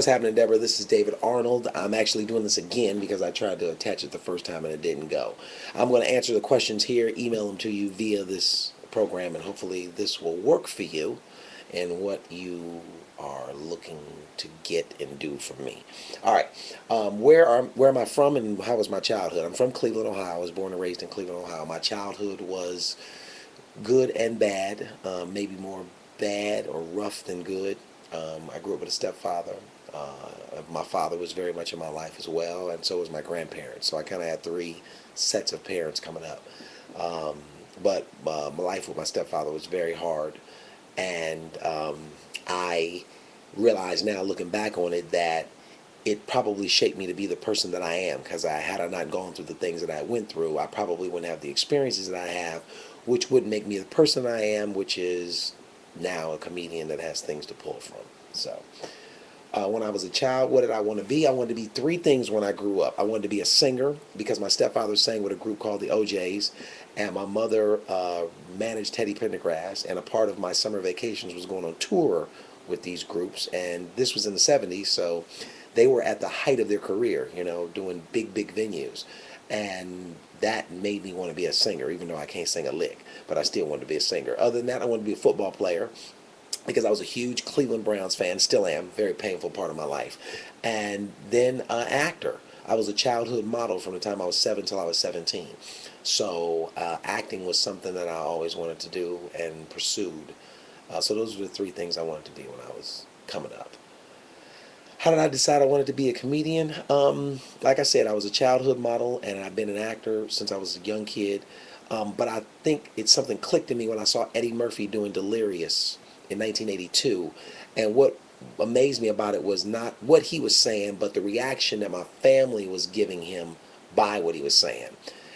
What's happening, Deborah? This is David Arnold. I'm actually doing this again because I tried to attach it the first time and it didn't go. I'm going to answer the questions here, email them to you via this program, and hopefully this will work for you and what you are looking to get and do from me. All right, where am I from and how was my childhood? I'm from Cleveland, Ohio. I was born and raised in Cleveland, Ohio. My childhood was good and bad, maybe more bad or rough than good. I grew up with a stepfather. My father was very much in my life as well, and so was my grandparents. So I kind of had three sets of parents coming up. But my life with my stepfather was very hard, and I realize now, looking back on it, that it probably shaped me to be the person that I am. Because had I not gone through the things that I went through, I probably wouldn't have the experiences that I have, which would make me the person I am, which is now a comedian that has things to pull from. So, when I was a child, what did I want to be? I wanted to be three things when I grew up. I wanted to be a singer because my stepfather sang with a group called the OJs, and my mother managed Teddy Pendergrass, and a part of my summer vacations was going on tour with these groups, and this was in the 70s, so they were at the height of their career, doing big, big venues. And that made me want to be a singer, even though I can't sing a lick, but I still wanted to be a singer. Other than that, I wanted to be a football player because I was a huge Cleveland Browns fan, still am, very painful part of my life. And then actor. I was a childhood model from the time I was 7 till I was 17. So acting was something that I always wanted to do and pursued. So those were the three things I wanted to do when I was coming up. How did I decide I wanted to be a comedian? Like I said, I was a childhood model and I've been an actor since I was a young kid. But I think it's something clicked in me when I saw Eddie Murphy doing Delirious in 1982. And what amazed me about it was not what he was saying, but the reaction that my family was giving him by what he was saying.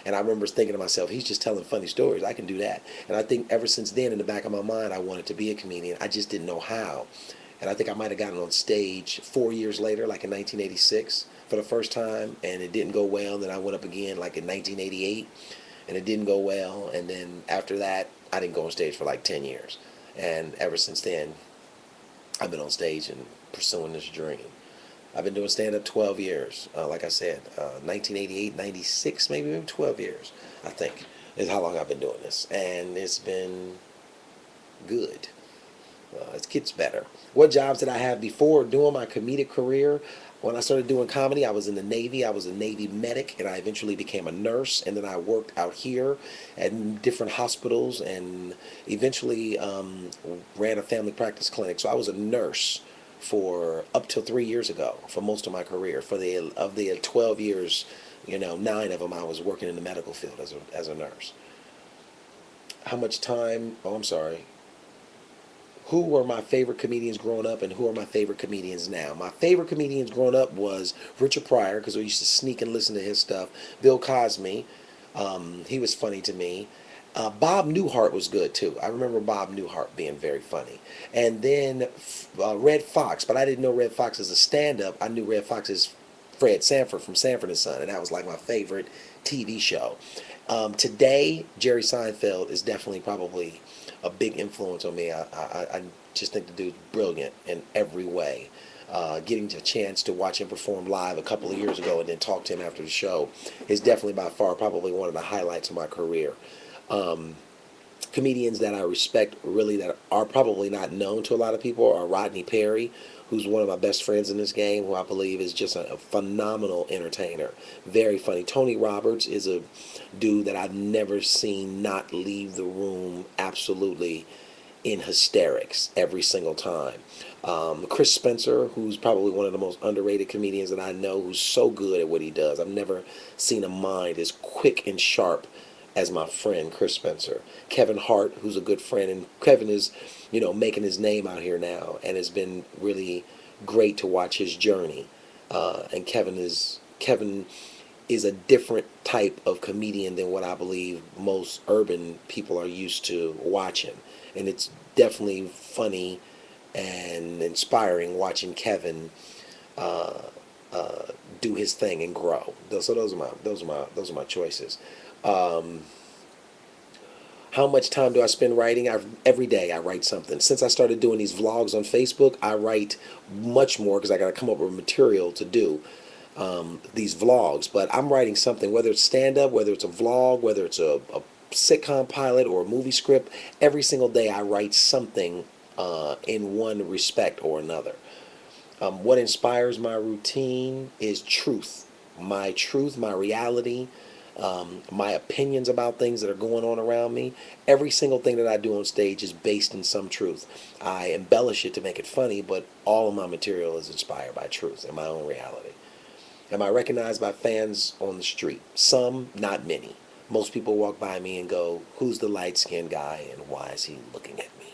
And I remember thinking to myself, he's just telling funny stories. I can do that. And I think ever since then, in the back of my mind, I wanted to be a comedian. I just didn't know how. And I think I might have gotten on stage 4 years later, like in 1986, for the first time, and it didn't go well. Then I went up again, like in 1988, and it didn't go well. And then after that, I didn't go on stage for like 10 years. And ever since then, I've been on stage and pursuing this dream. I've been doing stand-up 12 years. Like I said, 1988, 96, maybe 12 years, I think, is how long I've been doing this. And it's been good. It gets better. What jobs did I have before doing my comedic career? When I started doing comedy, I was in the Navy. I was a Navy medic, and I eventually became a nurse. And then I worked out here at different hospitals, and eventually ran a family practice clinic. So I was a nurse for up till 3 years ago for most of my career. For the 12 years, 9 of them I was working in the medical field as a nurse. How much time? Oh, I'm sorry. Who were my favorite comedians growing up and who are my favorite comedians now? My favorite comedians growing up was Richard Pryor, because I used to sneak and listen to his stuff. Bill Cosby, he was funny to me. Bob Newhart was good too. I remember Bob Newhart being very funny. And then Red Fox, but I didn't know Red Fox as a stand-up. I knew Red Fox as Fred Sanford from Sanford and Son, and that was like my favorite TV show. Today, Jerry Seinfeld is definitely probably a big influence on me. I just think the dude's brilliant in every way. Getting a chance to watch him perform live a couple of years ago and then talk to him after the show is definitely by far probably one of the highlights of my career. Comedians that I respect really that are probably not known to a lot of people are Rodney Perry, who's one of my best friends in this game, who I believe is just a phenomenal entertainer. Very funny. Tony Roberts is a dude that I've never seen not leave the room absolutely in hysterics every single time. Chris Spencer, who's probably one of the most underrated comedians that I know, who's so good at what he does. I've never seen a mind as quick and sharp as my friend Chris Spencer. Kevin Hart, who's a good friend, and Kevin is, making his name out here now, and it's been really great to watch his journey. And Kevin is a different type of comedian than what I believe most urban people are used to watching, and it's definitely funny and inspiring watching Kevin do his thing and grow. So those are my choices. How How much time do I spend writing? Every day I write something. Since I started doing these vlogs on Facebook, I write much more because I got to come up with material to do these vlogs. But I'm writing something, whether it's stand up, whether it's a vlog, whether it's a sitcom pilot or a movie script. Every single day I write something in one respect or another. What inspires my routine is truth, my reality, my opinions about things that are going on around me. Every single thing that I do on stage is based in some truth. I embellish it to make it funny, but all of my material is inspired by truth and my own reality. Am I recognized by fans on the street? Some, not many. Most people walk by me and go, "Who's the light-skinned guy and why is he looking at me?"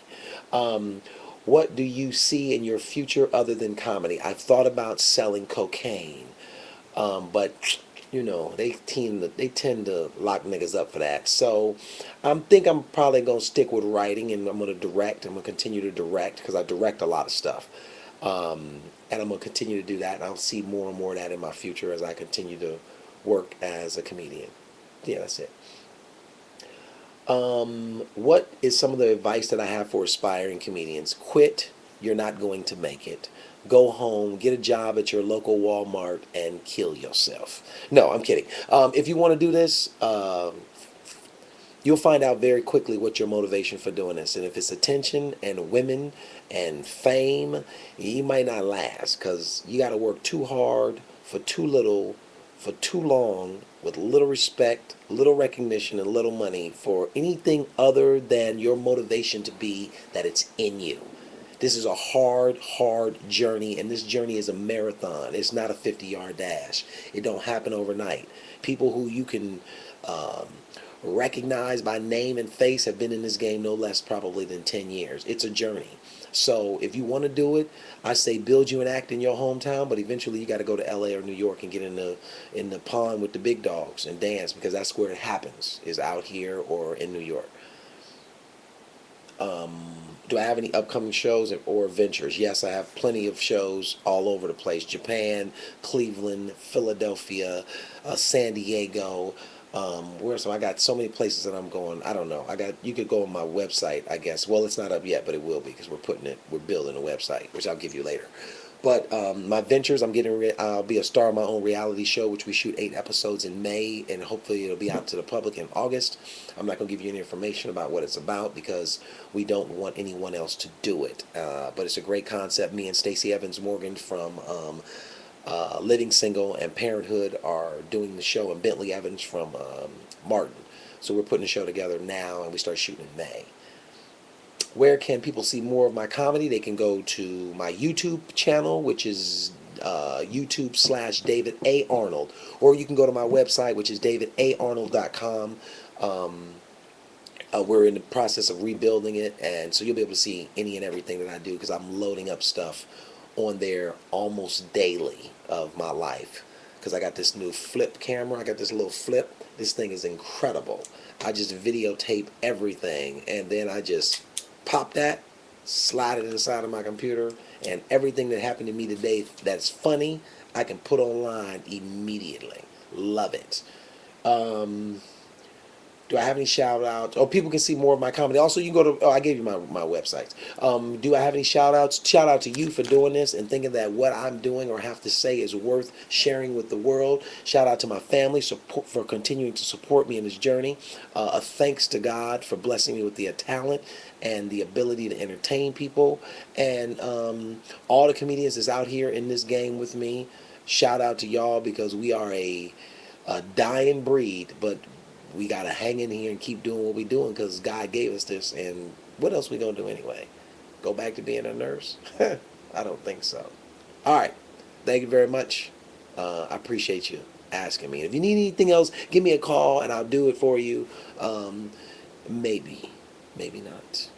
What do you see in your future other than comedy? I've thought about selling cocaine, but they tend to lock niggas up for that. So I'm probably gonna stick with writing, and I'm gonna direct. I'm gonna continue to direct because I direct a lot of stuff, and I'm gonna continue to do that. And I'll see more and more of that in my future as I continue to work as a comedian. Yeah, that's it. What is some of the advice that I have for aspiring comedians? Quit. You're not going to make it. Go home, get a job at your local Walmart, and kill yourself. No, I'm kidding. If you want to do this, you'll find out very quickly what your motivation for doing this. And if it's attention and women and fame, you might not last because you got to work too hard for too little, for too long, with little respect, little recognition, and little money for anything other than your motivation to be that it's in you. This is a hard, hard journey, and this journey is a marathon. It's not a 50-yard dash. It don't happen overnight. People who you can um, recognize by name and face have been in this game no less probably than 10 years. It's a journey. So if you want to do it, I say build you an act in your hometown, but eventually you got to go to LA or New York and get in the pond with the big dogs and dance because that's where it happens, is out here or in New York. Do I have any upcoming shows or ventures? Yes, I have plenty of shows all over the place. Japan, Cleveland, Philadelphia, San Diego. Where so I got so many places that I'm going. I don't know. You could go on my website, I guess. Well, it's not up yet, but it will be because we're building a website, which I'll give you later. But my ventures, I'll be a star of my own reality show, which we shoot 8 episodes in May, and hopefully it'll be out to the public in August. I'm not going to give you any information about what it's about because we don't want anyone else to do it. But it's a great concept. Me and Stacey Evans Morgan from Living Single and Parenthood are doing the show, and Bentley Evans from Martin. So we're putting the show together now, and we start shooting in May. Where can people see more of my comedy? They can go to my YouTube channel, which is YouTube/David A. Arnold. Or you can go to my website, which is davidarnold.com. We're in the process of rebuilding it, and so you'll be able to see any and everything that I do because I'm loading up stuff on there almost daily of my life. Because I got this new flip camera. I got this little flip. This thing is incredible. I just videotape everything, and then I just pop that, slide it inside of my computer, and everything that happened to me today that's funny, I can put online immediately. Love it. Do I have any shout outs? Oh, people can see more of my comedy. Also, you can go to, I gave you my websites. Do I have any shout outs? Shout out to you for doing this and thinking that what I'm doing or have to say is worth sharing with the world. Shout out to my family for continuing to support me in this journey. A thanks to God for blessing me with the talent and the ability to entertain people. And all the comedians that's out here in this game with me, shout out to y'all because we are a dying breed, but we got to hang in here and keep doing what we're doing because God gave us this. And what else we going to do anyway? Go back to being a nurse? I don't think so. All right. Thank you very much. I appreciate you asking me. If you need anything else, give me a call and I'll do it for you. Maybe. Maybe not.